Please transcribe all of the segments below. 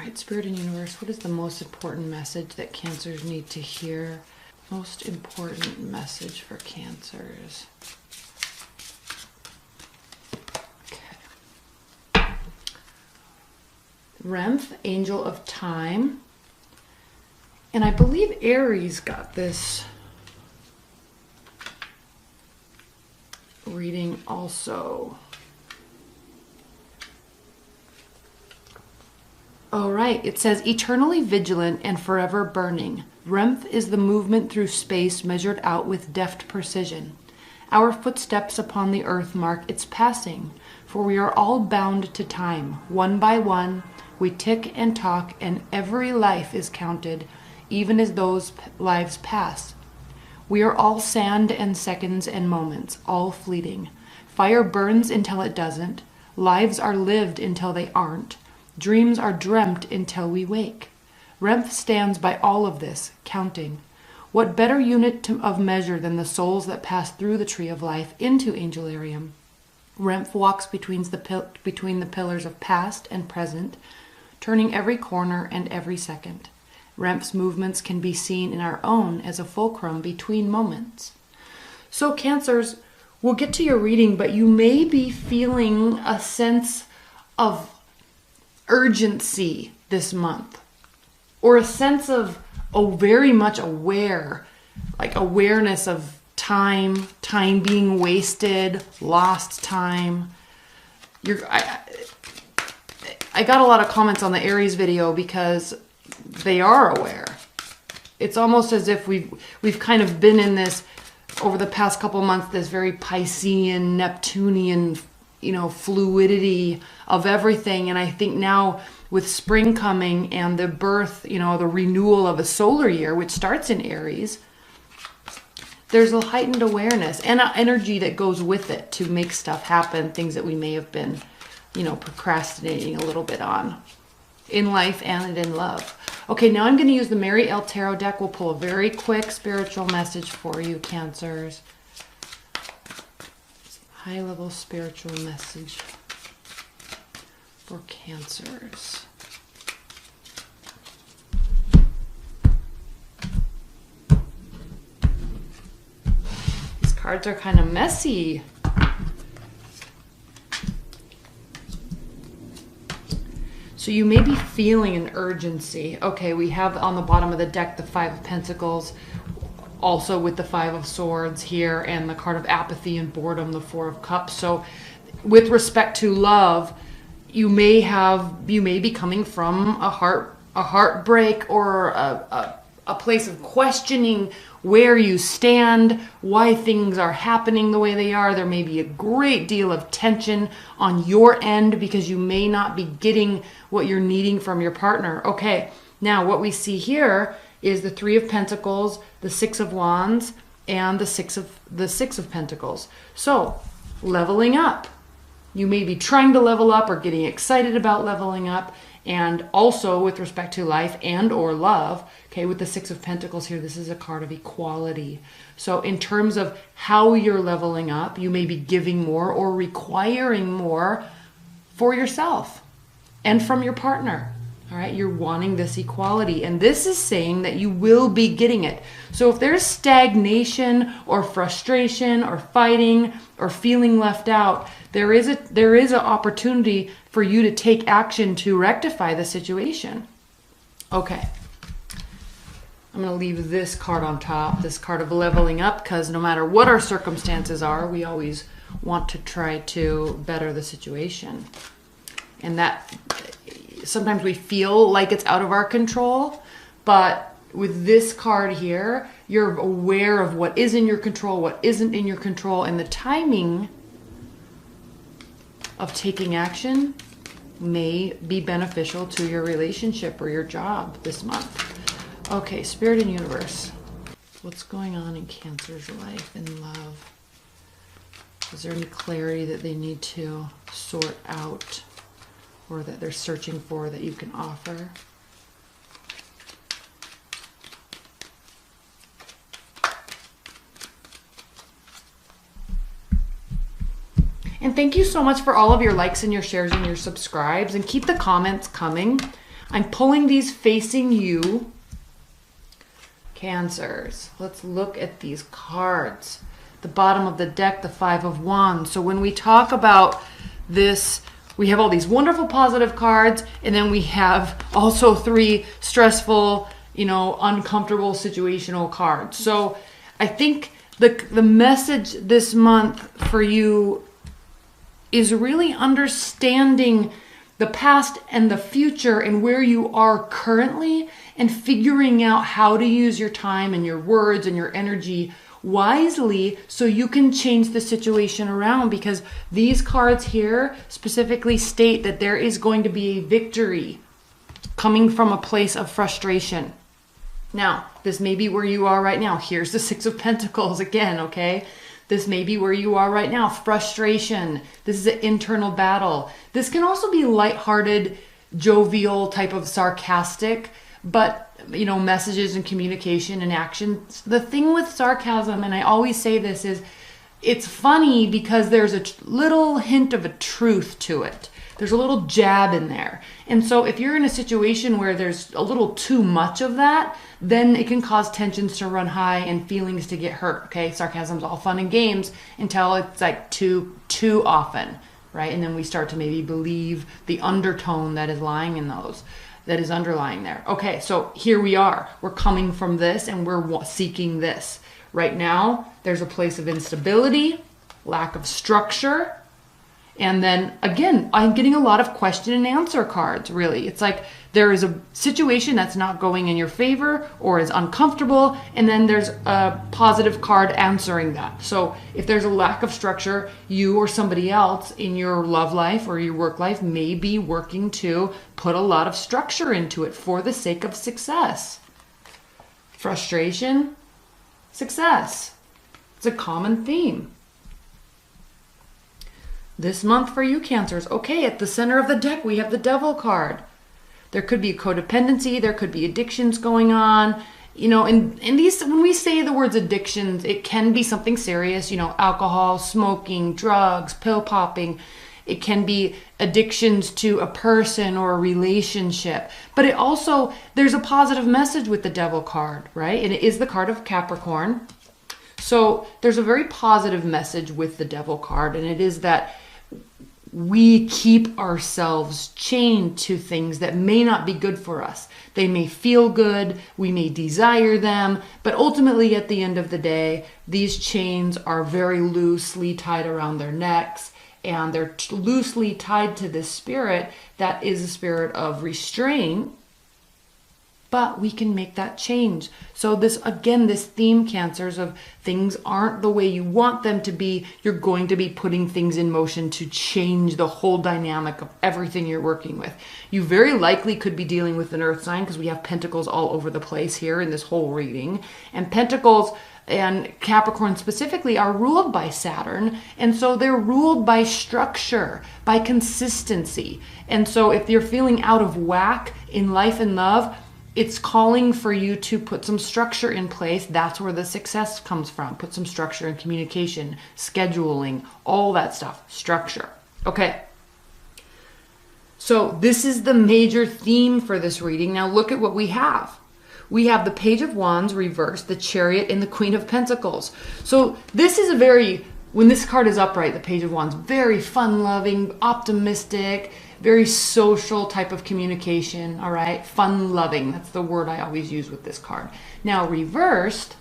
right, Spirit and Universe, what is the most important message that Cancers need to hear? Most important message for Cancers. Okay. Renth, Angel of Time. And I believe Aries got this reading also. All right, it says, eternally vigilant and forever burning. Renth is the movement through space measured out with deft precision. Our footsteps upon the earth mark its passing, for we are all bound to time. One by one, we tick and talk, and every life is counted, even as those lives pass. We are all sand and seconds and moments, all fleeting. Fire burns until it doesn't. Lives are lived until they aren't. Dreams are dreamt until we wake. Renth stands by all of this, counting. What better unit of measure than the souls that pass through the tree of life into Angelarium? Renth walks between the pillars of past and present, turning every corner and every second. Renth's movements can be seen in our own as a fulcrum between moments. So Cancers, we'll get to your reading, but you may be feeling a sense of urgency this month, or a sense of very much aware, like awareness of time being wasted, lost time. I got a lot of comments on the Aries video because they are aware. It's almost as if we've kind of been in this over the past couple months, this very Piscean, Neptunian, fluidity of everything. And I think now with spring coming and the birth, the renewal of a solar year, which starts in Aries, there's a heightened awareness and an energy that goes with it to make stuff happen, things that we may have been, procrastinating a little bit on in life and in love. Okay, now I'm going to use the Mary L. Tarot deck. We'll pull a very quick spiritual message for you, Cancers. High-level spiritual message for Cancers. These cards are kind of messy. So you may be feeling an urgency. Okay, we have on the bottom of the deck the Five of Pentacles, also with the Five of Swords here, and the card of apathy and boredom, the Four of Cups. So with respect to love, you may be coming from a heartbreak or a place of questioning where you stand, why things are happening the way they are. There may be a great deal of tension on your end because you may not be getting what you're needing from your partner. Okay, now what we see here is the Three of Pentacles, the Six of Wands, and the Six of Pentacles. So, leveling up. You may be trying to level up or getting excited about leveling up, and also with respect to life and or love. Okay, with the Six of Pentacles here, this is a card of equality. So in terms of how you're leveling up, you may be giving more or requiring more for yourself and from your partner. All right, you're wanting this equality, and this is saying that you will be getting it. So if there's stagnation or frustration or fighting or feeling left out, there is an opportunity for you to take action to rectify the situation. Okay. I'm going to leave this card on top, this card of leveling up, because no matter what our circumstances are, we always want to try to better the situation. And that sometimes we feel like it's out of our control, but with this card here, you're aware of what is in your control, what isn't in your control, and the timing of taking action may be beneficial to your relationship or your job this month. Okay, Spirit and Universe, what's going on in Cancer's life and love? Is there any clarity that they need to sort out or that they're searching for that you can offer? And thank you so much for all of your likes and your shares and your subscribes, and keep the comments coming. I'm pulling these facing you, Cancers. Let's look at these cards. The bottom of the deck, the Five of Wands. So when we talk about this, we have all these wonderful positive cards, and then we have also 3 stressful, uncomfortable situational cards. So I think the message this month for you is really understanding the past and the future and where you are currently, and figuring out how to use your time and your words and your energy wisely so you can change the situation around, because these cards here specifically state that there is going to be a victory coming from a place of frustration. Now, this may be where you are right now. Here's the Six of Pentacles again, okay? This may be where you are right now. Frustration. This is an internal battle. This can also be lighthearted, jovial, type of sarcastic, but messages and communication and action. The thing with sarcasm, and I always say this, is it's funny because there's a little hint of a truth to it. There's a little jab in there. And so if you're in a situation where there's a little too much of that, then it can cause tensions to run high and feelings to get hurt. Okay, sarcasm's all fun and games until it's like too often, right? And then we start to maybe believe the undertone that is lying in those, that is underlying there. Okay, so here we are. We're coming from this and we're seeking this. Right now, there's a place of instability, lack of structure. And then again, I'm getting a lot of question and answer cards, really. It's like there is a situation that's not going in your favor or is uncomfortable, and then there's a positive card answering that. So if there's a lack of structure, you or somebody else in your love life or your work life may be working to put a lot of structure into it for the sake of success. Frustration, success. It's a common theme. This month for you, Cancers. Okay, at the center of the deck, we have the Devil card. There could be codependency. There could be addictions going on. And these, when we say the words addictions, it can be something serious, alcohol, smoking, drugs, pill popping. It can be addictions to a person or a relationship. But it also, there's a positive message with the Devil card, right? And it is the card of Capricorn. So there's a very positive message with the Devil card, and it is that we keep ourselves chained to things that may not be good for us. They may feel good, we may desire them, but ultimately at the end of the day, these chains are very loosely tied around their necks, and they're loosely tied to this spirit that is a spirit of restraint. But we can make that change. So this, again, this theme, Cancers, of things aren't the way you want them to be, you're going to be putting things in motion to change the whole dynamic of everything you're working with. You very likely could be dealing with an earth sign, because we have pentacles all over the place here in this whole reading. And pentacles and Capricorn specifically are ruled by Saturn. And so they're ruled by structure, by consistency. And so if you're feeling out of whack in life and love, it's calling for you to put some structure in place. That's where the success comes from. Put some structure in communication, scheduling, all that stuff. Structure. Okay. So this is the major theme for this reading. Now look at what we have. We have the Page of Wands reversed, the Chariot, and the Queen of Pentacles. So this is a very, when this card is upright, the Page of Wands, very fun-loving, optimistic, very social type of communication, all right? Fun-loving, that's the word I always use with this card. Now, reversed,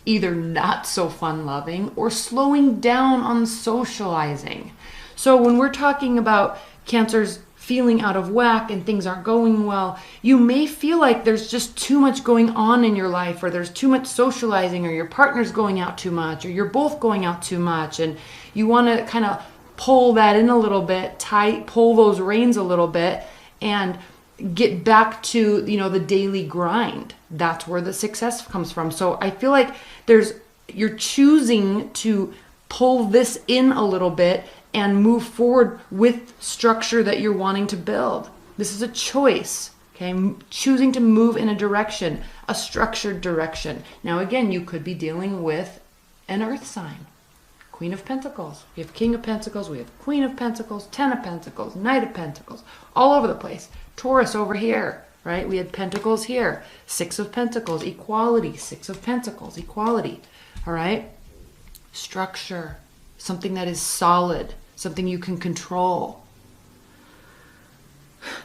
either not so fun-loving or slowing down on socializing. So when we're talking about Cancers feeling out of whack and things aren't going well, you may feel like there's just too much going on in your life, or there's too much socializing, or your partner's going out too much, or you're both going out too much, and you want to kind of pull that in a little bit, pull those reins a little bit, and get back to, the daily grind. That's where the success comes from. So I feel like you're choosing to pull this in a little bit and move forward with structure that you're wanting to build. This is a choice, okay? Choosing to move in a direction, a structured direction. Now again, you could be dealing with an earth sign. Queen of Pentacles. We have King of Pentacles. We have Queen of Pentacles, Ten of Pentacles, Knight of Pentacles, all over the place. Taurus over here, right? We had Pentacles here. Six of Pentacles, equality. Six of Pentacles, equality. All right? Structure, something that is solid, something you can control.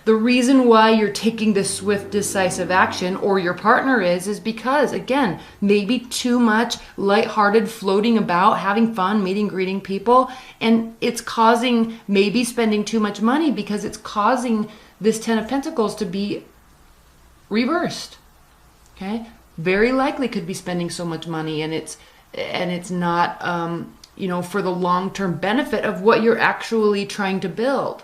The reason why you're taking this swift, decisive action, or your partner is because, again, maybe too much lighthearted floating about, having fun, meeting, greeting people, and it's causing maybe spending too much money because it's causing this Ten of Pentacles to be reversed. Okay? Very likely could be spending so much money and it's not, you know, for the long-term benefit of what you're actually trying to build.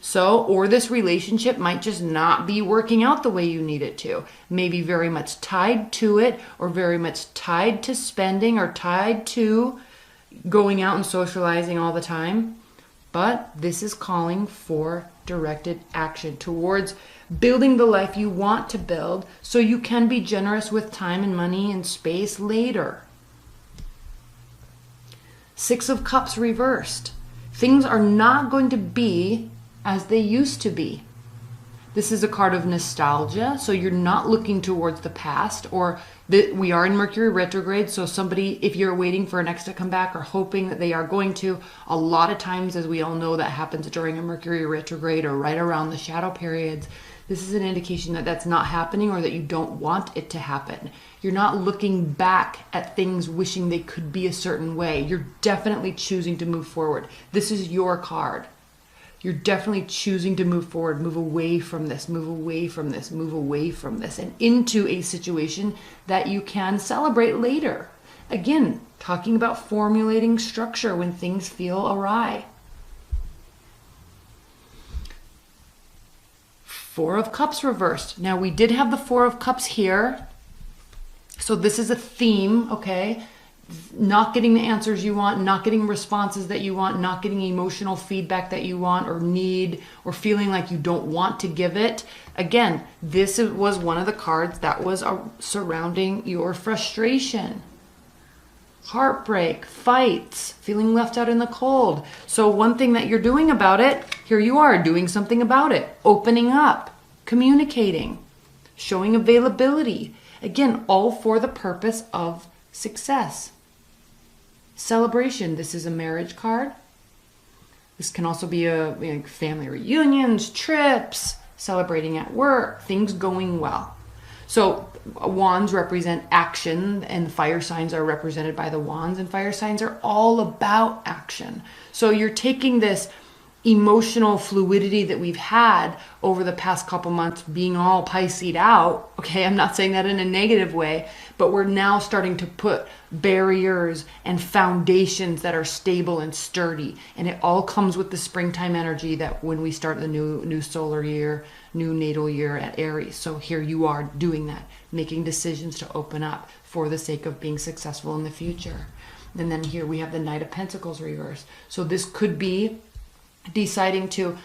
So, or this relationship might just not be working out the way you need it to. Maybe very much tied to it, or very much tied to spending, or tied to going out and socializing all the time. But this is calling for directed action towards building the life you want to build so you can be generous with time and money and space later. Six of Cups reversed. Things are not going to be as they used to be. This is a card of nostalgia, so you're not looking towards the past, or we are in Mercury retrograde, so somebody, if you're waiting for an ex to come back or hoping that they are going to, a lot of times, as we all know, that happens during a Mercury retrograde or right around the shadow periods. This is an indication that that's not happening, or that you don't want it to happen. You're not looking back at things wishing they could be a certain way. You're definitely choosing to move forward. This is your card. You're definitely choosing to move forward, move away from this, move away from this, move away from this, and into a situation that you can celebrate later. Again, talking about formulating structure when things feel awry. Four of Cups reversed. Now, we did have the Four of Cups here. So this is a theme, okay? Not getting the answers you want, not getting responses that you want, not getting emotional feedback that you want or need, or feeling like you don't want to give it. Again, this was one of the cards that was surrounding your frustration, heartbreak, fights, feeling left out in the cold. So one thing that you're doing about it, here you are doing something about it, opening up, communicating, showing availability. Again, all for the purpose of success. Celebration. This is a marriage card. This can also be a family reunions, trips, celebrating at work, things going well. So wands represent action, and fire signs are represented by the wands, and fire signs are all about action. So you're taking this emotional fluidity that we've had over the past couple months, being all Pisce'd out. Okay, I'm not saying that in a negative way, but we're now starting to put barriers and foundations that are stable and sturdy. And it all comes with the springtime energy that when we start the new solar year, new natal year at Aries. So here you are doing that, making decisions to open up for the sake of being successful in the future. And then here we have the Knight of Pentacles reversed. So this could be deciding to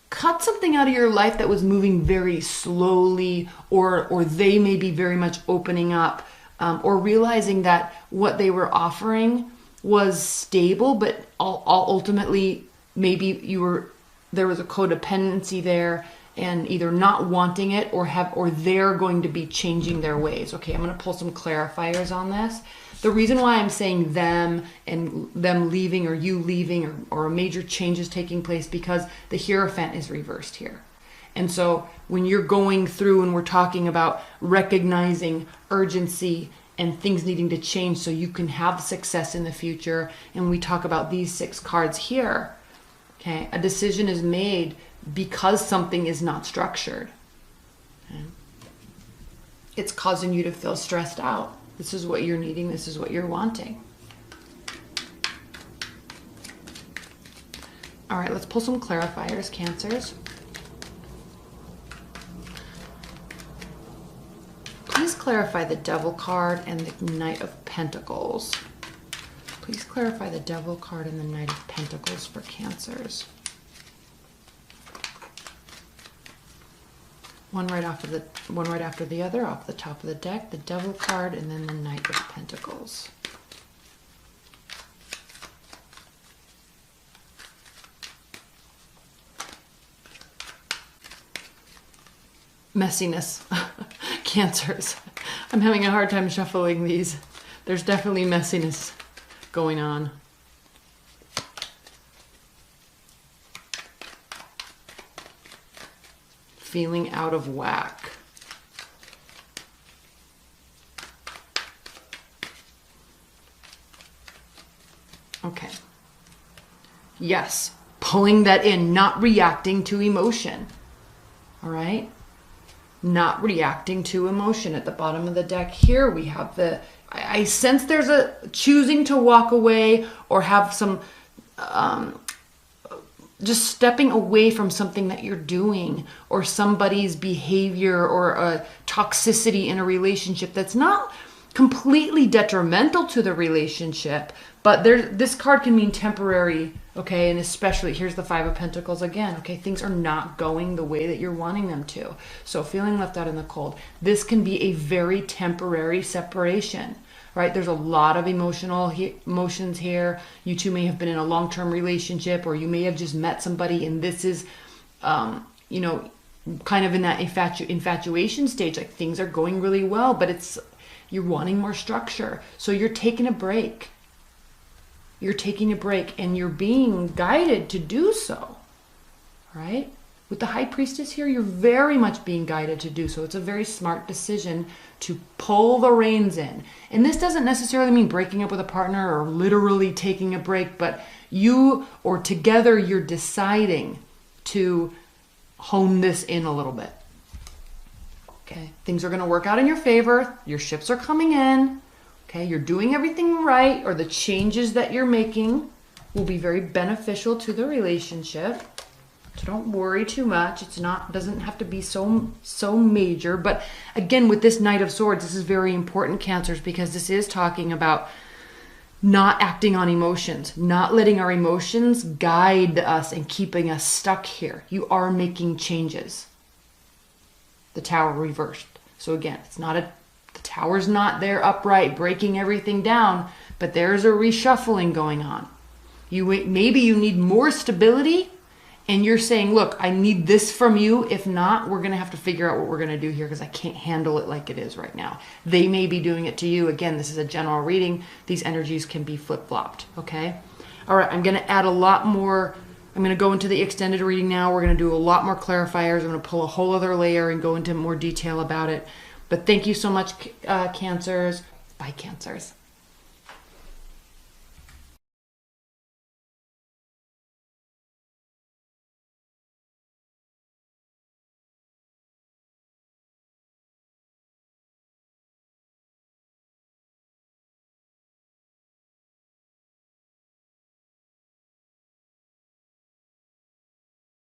cut something out of your life that was moving very slowly, or they may be very much opening up, or realizing that what they were offering was stable, but ultimately maybe there was a codependency there, and either not wanting it or they're going to be changing their ways. Okay, I'm going to pull some clarifiers on this. The reason why I'm saying them and them leaving, or you leaving, or a major change is taking place, because the Hierophant is reversed here. And so when you're going through and we're talking about recognizing urgency and things needing to change so you can have success in the future, and we talk about these 6 cards here, okay, a decision is made because something is not structured. Okay? It's causing you to feel stressed out. This is what you're needing. This is what you're wanting. All right, let's pull some clarifiers, Cancers. Please clarify the Devil card and the Knight of Pentacles. Please clarify the Devil card and the Knight of Pentacles for Cancers. One right after the other, off the top of the deck, the Devil card and then the Knight of Pentacles. messiness. Cancers. I'm having a hard time shuffling these. There's definitely messiness going on. Feeling out of whack. Okay. Yes, pulling that in, not reacting to emotion. All right? Not reacting to emotion. At the bottom of the deck here, we have the, I sense there's a choosing to walk away or have some, just stepping away from something that you're doing or somebody's behavior or a toxicity in a relationship that's not completely detrimental to the relationship, but this card can mean temporary, okay? And especially, here's the Five of Pentacles again, okay? Things are not going the way that you're wanting them to. So feeling left out in the cold. This can be a very temporary separation, right? There's a lot of emotions here. You two may have been in a long-term relationship, or you may have just met somebody and this is, you know, kind of in that infatuation stage. Like things are going really well, but you're wanting more structure. So you're taking a break. You're taking a break and you're being guided to do so, right? With the High Priestess here, you're very much being guided to do so. It's a very smart decision to pull the reins in. And this doesn't necessarily mean breaking up with a partner or literally taking a break, but you or together you're deciding to hone this in a little bit. Okay, things are going to work out in your favor. Your ships are coming in. Okay, you're doing everything right, or the changes that you're making will be very beneficial to the relationship. So don't worry too much. Doesn't have to be so major. But again, with this Knight of Swords, this is very important, Cancers, because this is talking about not acting on emotions, not letting our emotions guide us and keeping us stuck here. You are making changes. The Tower reversed. So again, the Tower's not there upright, breaking everything down, but there's a reshuffling going on. Maybe you need more stability, and you're saying, look, I need this from you. If not, we're going to have to figure out what we're going to do here because I can't handle it like it is right now. They may be doing it to you. Again, this is a general reading. These energies can be flip-flopped, okay? All right, I'm going to add a lot more. I'm going to go into the extended reading now. We're going to do a lot more clarifiers. I'm going to pull a whole other layer and go into more detail about it. But thank you so much, Cancers. Bye, Cancers.